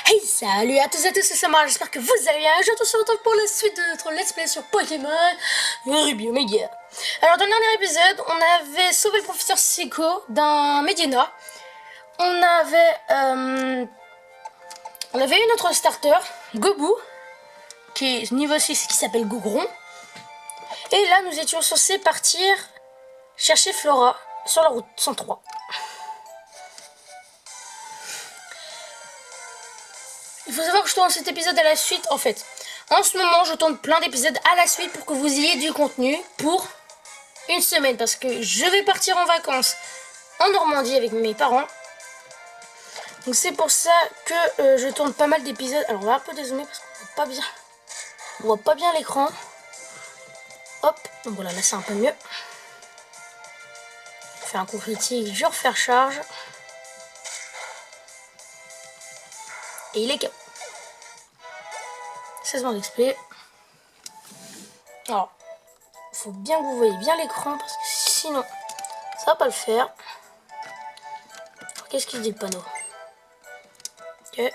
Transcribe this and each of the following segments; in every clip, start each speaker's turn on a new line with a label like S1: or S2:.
S1: Hey, salut à tous et à tous, c'est Samara, j'espère que vous allez bien. Aujourd'hui, on se retrouve pour la suite de notre let's play sur Pokémon Ruby Omega. Alors, dans le dernier épisode, on avait sauvé le professeur Seiko d'un Medina. On avait eu notre starter, Gobu, qui est niveau 6, qui s'appelle Gogron. Et là, nous étions censés partir chercher Flora sur la route 103. Il faut savoir que je tourne cet épisode à la suite, en fait. En ce moment, je tourne plein d'épisodes à la suite pour que vous ayez du contenu pour une semaine. Parce que je vais partir en vacances en Normandie avec mes parents. Donc c'est pour ça que je tourne pas mal d'épisodes. Alors on va un peu dézoomer parce qu'on voit pas bien. On voit pas bien l'écran. Hop, donc voilà, là c'est un peu mieux. Je fais un coup critique, je refais charge. Et il est KO. 16 points d'XP. Alors, il faut bien que vous voyez bien l'écran parce que sinon, ça va pas le faire. Qu'est-ce qu'il dit le panneau? Ok.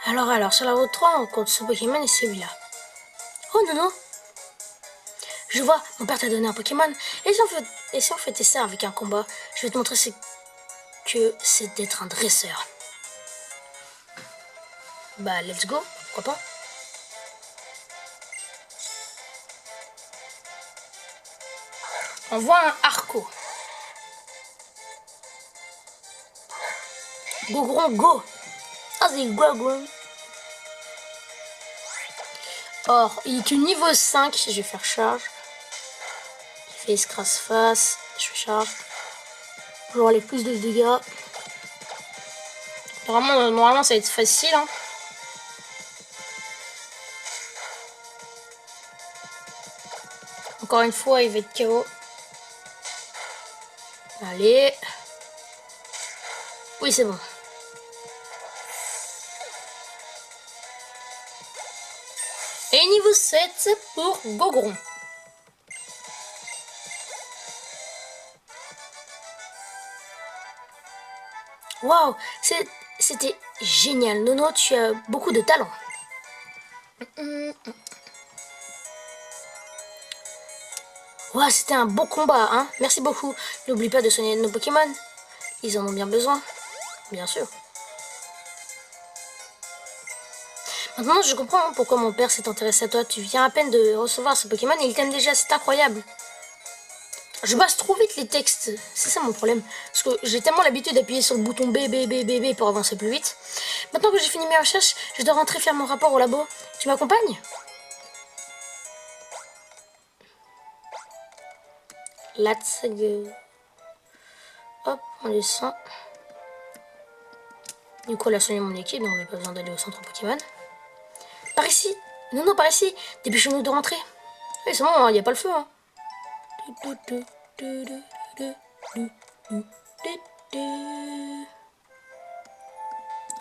S1: Alors, sur la route 3, on compte ce Pokémon et celui-là. Oh non, non. Je vois, mon père t'a donné un Pokémon. Et si on fait ça avec un combat, je vais te montrer que c'est d'être un dresseur. Bah, let's go, pourquoi pas. On voit un Arco. Gogron, go. Ah, c'est Gogron. Or, il est que niveau 5, je vais faire charge. Il fait escrasse face, je fais charge. J'aurai les plus de dégâts. Vraiment, normalement, ça va être facile. Hein. Encore une fois, il va être KO. Allez. Oui, c'est bon. Et niveau 7 pour Gogron. Waouh, c'était génial. Nono, tu as beaucoup de talent. Waouh, c'était un beau combat, hein. Merci beaucoup. N'oublie pas de soigner nos Pokémon. Ils en ont bien besoin. Bien sûr. Maintenant, je comprends pourquoi mon père s'est intéressé à toi. Tu viens à peine de recevoir ce Pokémon et il t'aime déjà. C'est incroyable. Je passe trop vite les textes. C'est ça mon problème. Parce que j'ai tellement l'habitude d'appuyer sur le bouton B, B, B, B, B pour avancer plus vite. Maintenant que j'ai fini mes recherches, je dois rentrer faire mon rapport au labo. Tu m'accompagnes? Let's go. Hop, on descend. Du coup, elle a soigné mon équipe, donc j'ai pas besoin d'aller au centre Pokémon. Par ici. Non, non, par ici. Dépêchons-nous de rentrer. Oui, c'est bon, il n'y a pas le feu. Hein.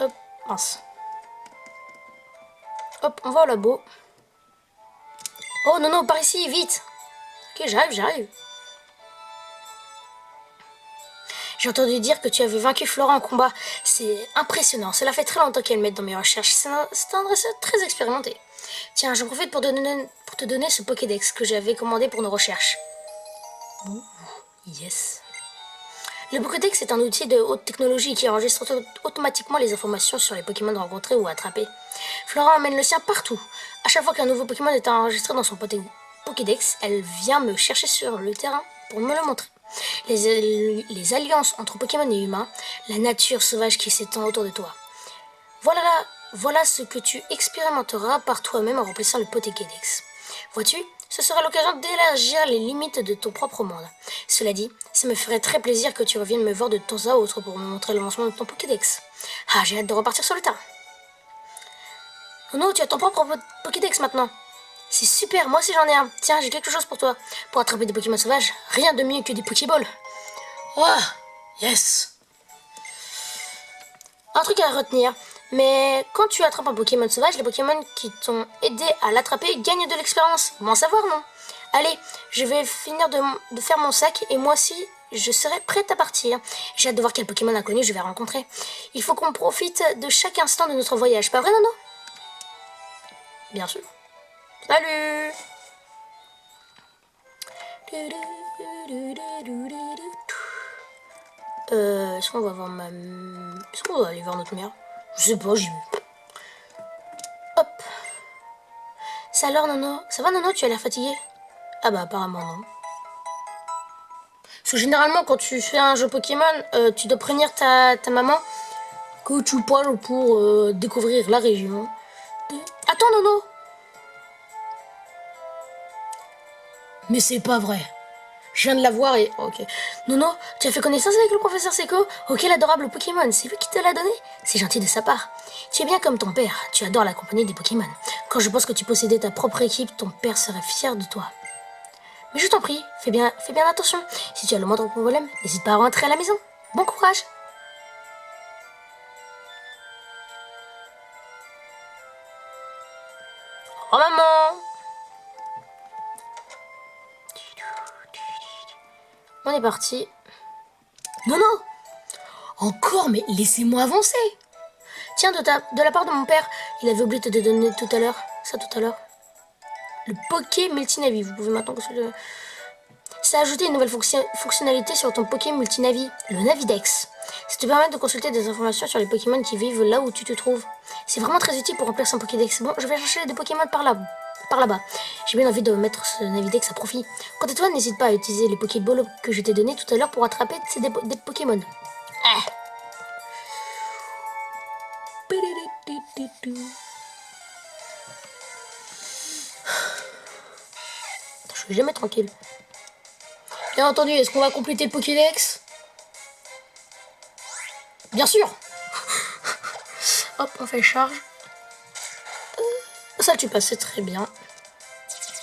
S1: Hop, mince. Hop, on va au labo. Oh non, non, par ici, vite. Ok, j'arrive. J'ai entendu dire que tu avais vaincu Flora en combat. C'est impressionnant. Cela fait très longtemps qu'elle m'aide dans mes recherches. C'est un dresseur très expérimenté. Tiens, j'en profite pour te donner ce Pokédex que j'avais commandé pour nos recherches. Ouh, yes. Le Pokédex est un outil de haute technologie qui enregistre automatiquement les informations sur les Pokémon rencontrés ou attrapés. Flora amène le sien partout. À chaque fois qu'un nouveau Pokémon est enregistré dans son Pokédex, elle vient me chercher sur le terrain pour me le montrer. Les alliances entre Pokémon et humains, la nature sauvage qui s'étend autour de toi. Voilà ce que tu expérimenteras par toi-même en remplissant le Pokédex. Vois-tu, ce sera l'occasion d'élargir les limites de ton propre monde. Cela dit, ça me ferait très plaisir que tu reviennes me voir de temps à autre pour me montrer le lancement de ton Pokédex. Ah, j'ai hâte de repartir sur le terrain. Oh non, tu as ton propre Pokédex maintenant. C'est super, moi aussi j'en ai un. Tiens, j'ai quelque chose pour toi. Pour attraper des Pokémon sauvages, rien de mieux que des Pokéballs. Oh, yes. Un truc à retenir, mais quand tu attrapes un Pokémon sauvage, les Pokémon qui t'ont aidé à l'attraper gagnent de l'expérience. Bon à savoir, non? Allez, je vais finir de faire mon sac et moi aussi, je serai prête à partir. J'ai hâte de voir quel Pokémon inconnu je vais rencontrer. Il faut qu'on profite de chaque instant de notre voyage, pas vrai, Nono? Bien sûr. Salut! Est-ce qu'on va voir ma... Est-ce qu'on va aller voir notre mère? Je sais pas, j'y vais. Hop. Ça alors, Nono? Ça va, Nono? Tu as l'air fatigué? Ah bah apparemment non. Parce que généralement quand tu fais un jeu Pokémon, tu dois prévenir ta maman que tu parles pour découvrir la région. Attends, Nono! Mais c'est pas vrai. Je viens de la voir et... Ok. Nono, tu as fait connaissance avec le professeur Seiko? Oh, quel adorable Pokémon. C'est lui qui te l'a donné? C'est gentil de sa part. Tu es bien comme ton père. Tu adores la compagnie des Pokémon. Quand je pense que tu possédais ta propre équipe, ton père serait fier de toi. Mais je t'en prie, fais bien attention. Si tu as le moindre problème, n'hésite pas à rentrer à la maison. Bon courage. Oh maman! On est parti. Non, non! Encore, mais laissez-moi avancer! Tiens, de la part de mon père, il avait oublié de te donner tout à l'heure. Ça tout à l'heure. Le Poké Multinavi. Vous pouvez maintenant consulter. Ça a ajouté une nouvelle fonctionnalité sur ton Poké Multinavi, le Navidex. Ça te permet de consulter des informations sur les Pokémon qui vivent là où tu te trouves. C'est vraiment très utile pour remplir son Pokédex. Bon, je vais chercher des Pokémon par là-bas. J'ai bien envie de mettre ce Navidex à profit. Quant à toi, n'hésite pas à utiliser les Pokéballs que je t'ai donnés tout à l'heure pour attraper des Pokémon. Ah. Je suis jamais tranquille. Bien entendu, est-ce qu'on va compléter le Pokédex? Bien sûr. Hop, on fait charge. Ça, tu passais très bien.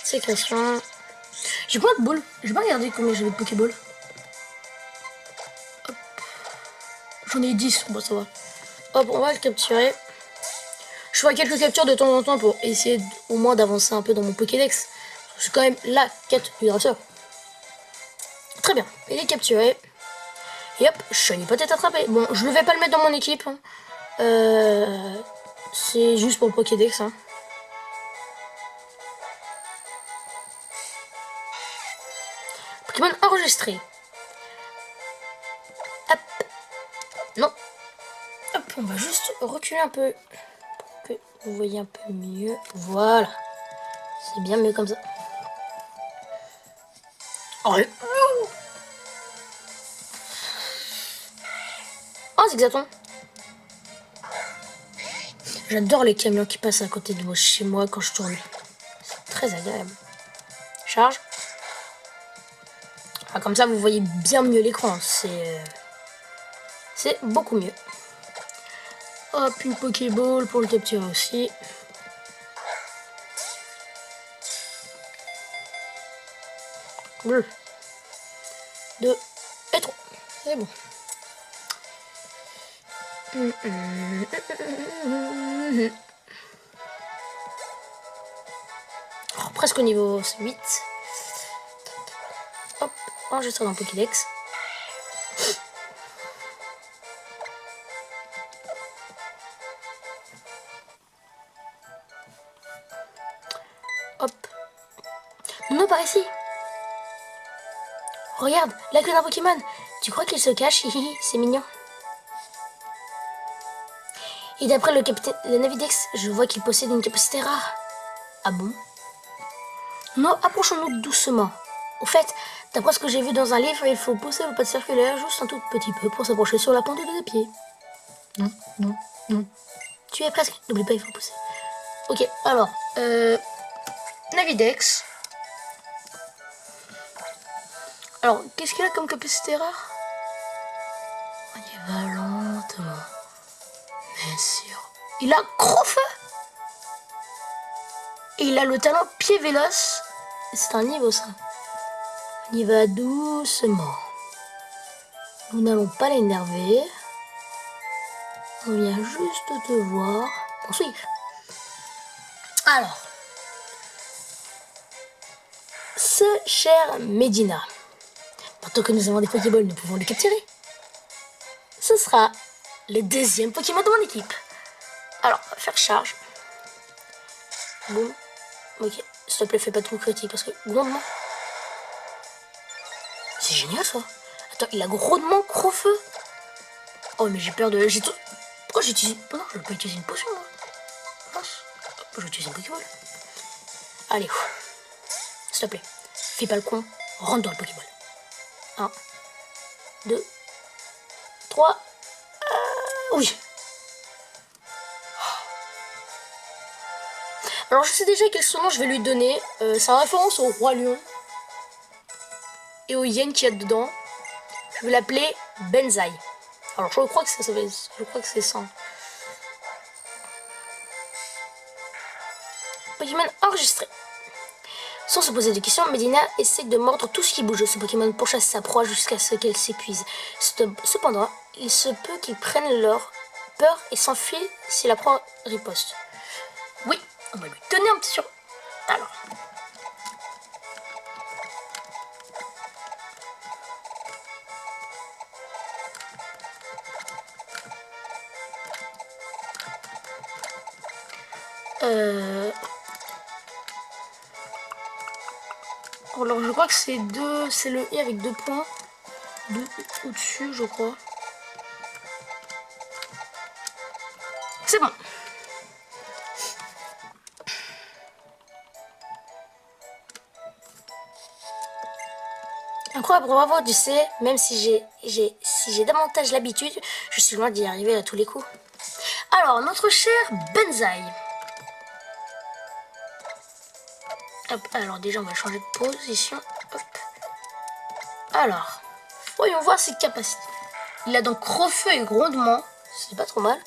S1: Sécrétion. J'ai pas de boules. J'ai pas regardé combien j'avais de Pokéball. J'en ai 10. Bon, ça va. Hop, on va le capturer. Je ferai quelques captures de temps en temps pour essayer au moins d'avancer un peu dans mon Pokédex. C'est quand même la quête du dresseur. Très bien. Il est capturé. Et hop, Shiny peut-être attrapé. Bon, je ne vais pas le mettre dans mon équipe. Hein. C'est juste pour le Pokédex. Hein. Pokémon enregistré. Hop. Non. Hop, on va juste reculer un peu pour que vous voyez un peu mieux. Voilà. C'est bien mieux comme ça. Oh, Zigzaton. J'adore les camions qui passent à côté de moi chez moi quand je tourne. C'est très agréable. Charge. Ah, comme ça, vous voyez bien mieux l'écran. C'est beaucoup mieux. Hop, une Pokéball pour le capturer aussi. Bleu. 2 et 3. C'est bon. Oh, presque au niveau 8. Hop, enregistre dans Pokédex. Hop. Non, par ici. Regarde, la queue d'un Pokémon. Tu crois qu'il se cache? C'est mignon. Et d'après le Navidex, je vois qu'il possède une capacité rare. Ah bon? Non, approchons-nous doucement. Au fait, d'après ce que j'ai vu dans un livre, il faut pousser le pas de circulaire juste un tout petit peu pour s'approcher sur la pointe de deux pieds. Non, non, non. Tu es presque. N'oublie pas, il faut pousser. Ok, alors, Navidex. Alors, qu'est-ce qu'il a comme capacité rare? On y va lentement. Bien sûr. Il a Crofeu. Et il a le talent pied véloce. C'est un niveau ça. On y va doucement. Nous n'allons pas l'énerver. On vient juste te voir. Poursuivre. Alors. ce, chère Medina, maintenant que nous avons des Pokéballs, nous pouvons les capturer. Ce sera le deuxième Pokémon de mon équipe. Alors, on va faire charge. Boum. Ok, s'il te plaît, fais pas de coup critique parce que grondement. C'est génial ça. Attends, il a grondement Crofeu. Oh, mais j'ai peur de. J'ai tout. Pourquoi j'utilise. Non, je vais pas utiliser une potion moi. Mince. Je vais utiliser une Pokéball. Allez, s'il te plaît, fais pas le con. Rentre dans le Pokéball. 1, 2, 3. Oui. Alors je sais déjà quel surnom je vais lui donner. C'est en référence au roi lion et au yen qu'il y a dedans. Je vais l'appeler Benzaï. Alors je crois que je crois que c'est ça. Pokémon enregistré. Sans se poser de questions, Medina essaie de mordre tout ce qui bouge. Ce Pokémon pourchasse sa proie jusqu'à ce qu'elle s'épuise. Cependant, il se peut qu'ils prennent leur peur et s'enfuient si la proie riposte. Oui, on va lui donner un petit sur. Alors. Alors je crois que c'est le I avec 2 points. Au-dessus, je crois. C'est bon. Incroyable, bravo, tu sais, même si j'ai davantage l'habitude, je suis loin d'y arriver à tous les coups. Alors, notre cher Benzaï. Hop, alors déjà, on va changer de position. Hop. Alors, voyons voir ses capacités. Il a donc Crofeu et grondement, c'est pas trop mal.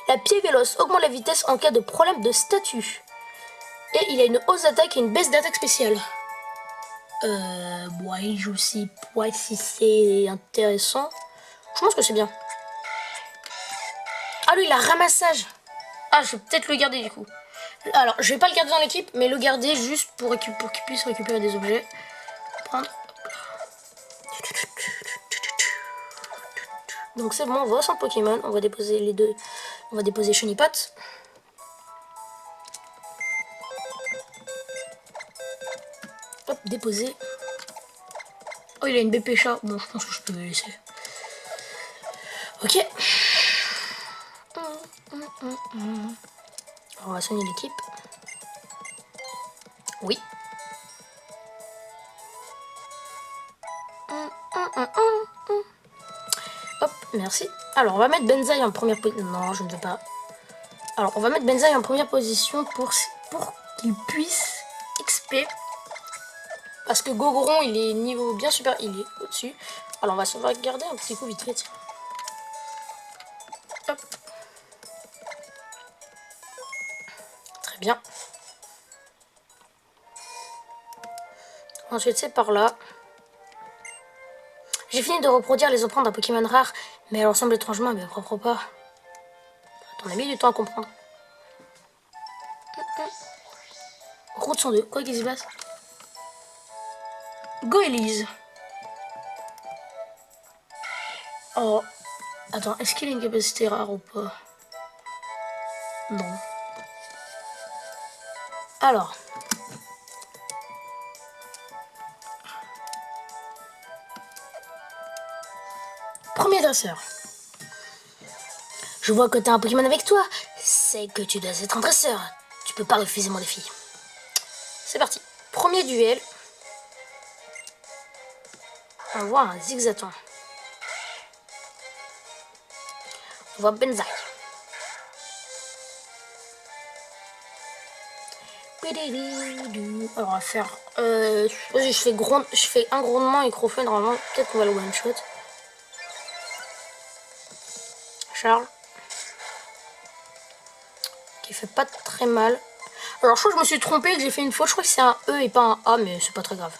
S1: La pied véloce augmente la vitesse en cas de problème de statut. Et il a une hausse d'attaque et une baisse d'attaque spéciale. Ouais, je sais pas si c'est intéressant. Je pense que c'est bien. Ah, lui, il a ramassage. Ah, je vais peut-être le garder du coup. Alors, je vais pas le garder dans l'équipe, mais le garder juste pour qu'il puisse récupérer des objets. Prendre. Donc c'est bon, on voit son Pokémon. On va déposer les deux. On va déposer Chenipat. Hop, déposer. Oh, il a une BP chat. Bon, je pense que je peux le laisser. Ok. On va soigner l'équipe. Oui. Hop, merci. Alors, on va mettre Benzaï en première position. Non, je ne veux pas. Alors, on va mettre Benzaï en première position pour qu'il puisse XP. Parce que Gogoron, il est niveau bien super. Il est au-dessus. Alors, on va sauvegarder un petit coup vite fait. Hop. Très bien. Ensuite, c'est par là. J'ai fini de reproduire les empreintes d'un Pokémon rare, mais elle ressemble étrangement à mes propres pas. On a mis du temps à comprendre. Route 102, quoi qu'il se passe? Go Elise. Oh. Attends, est-ce qu'il a une capacité rare ou pas? Non. Alors. Premier dresseur. Je vois que t'as un Pokémon avec toi. C'est que tu dois être un dresseur. Tu peux pas refuser mon défi. C'est parti. Premier duel. On voit un Zigzaton. On voit Benzaï. Alors on va faire. Je fais un grondement et Crofeu normalement. Peut-être qu'on va le one shot. Charles. Qui fait pas très mal. Alors je crois que je me suis trompé, que j'ai fait une faute. Je crois que c'est un E et pas un A, mais c'est pas très grave.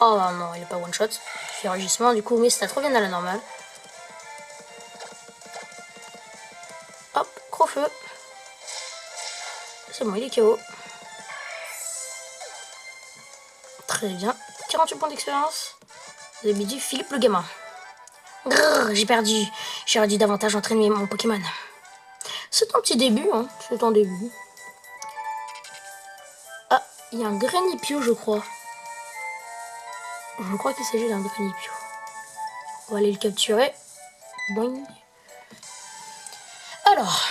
S1: Oh non, il est pas one shot. Il fait rugissement, du coup, mais ça revient à la normale. Hop, Crofeu. C'est bon, il est KO. Très bien. 48 points d'expérience. Vous avez dit Philippe le gamin. Grrr, j'ai perdu. J'aurais dû davantage entraîner mon Pokémon. C'est un petit début, hein. C'est un début. Ah, il y a un Granipio, je crois. Je crois qu'il s'agit d'un Granipio. On va aller le capturer. Boing. Alors,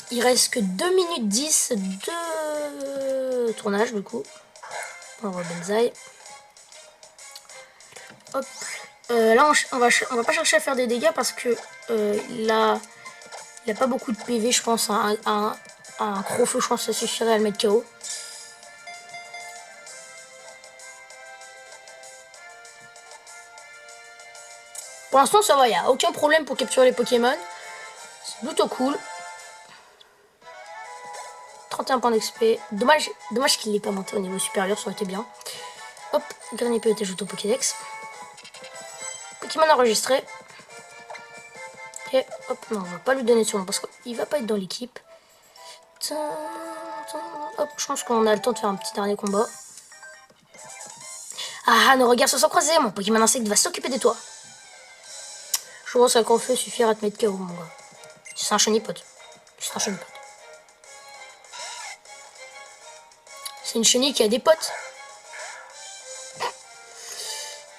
S1: il reste que 2 minutes 10 de tournage, du coup. On va Benzaï. Hop. Là, on va pas chercher à faire des dégâts parce que il a pas beaucoup de PV, je pense. Un Crofeu, je pense que ça suffirait à le mettre KO. Pour l'instant, ça va, il n'y a aucun problème pour capturer les Pokémon. C'est plutôt cool. 31 points d'XP. Dommage qu'il n'ait pas monté au niveau supérieur, ça aurait été bien. Hop, Granipio est ajouté au Pokédex. Pokémon enregistré. Et hop, non, on va pas lui donner de surnom parce qu'il va pas être dans l'équipe. Hop, je pense qu'on a le temps de faire un petit dernier combat. Ah, nos regards se sont croisés, mon Pokémon insecte va s'occuper de toi. Je pense qu'un Crofeu suffira à te mettre KO, mon gars. C'est un chenipote. C'est un chenipote. C'est une chenille qui a des potes.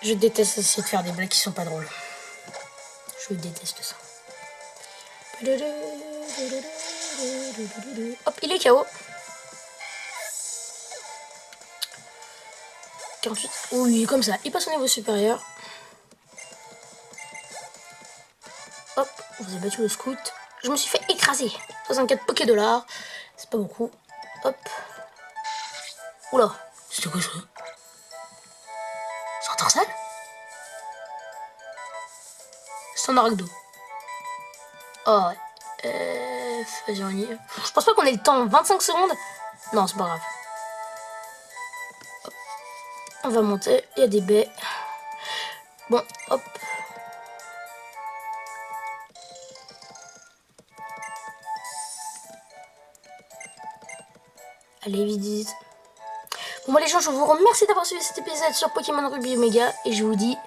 S1: Je déteste essayer de faire des blagues qui sont pas drôles. Je déteste ça. Hop, il est KO. 48. Oui, comme ça. Il passe au niveau supérieur. Hop, vous avez battu le scout. Je me suis fait écraser. 64 Poké-dollars. C'est pas beaucoup. Hop. Oula, c'était quoi ça? C'est un Tarsal? C'est un Aragdo. Oh, vas-y. Je pense pas qu'on ait le temps. 25 secondes? Non, c'est pas grave. Hop. On va monter. Il y a des baies. Bon, hop. Allez, vite. Bon, moi les gens, je vous remercie d'avoir suivi cet épisode sur Pokémon Ruby Omega. Et je vous dis...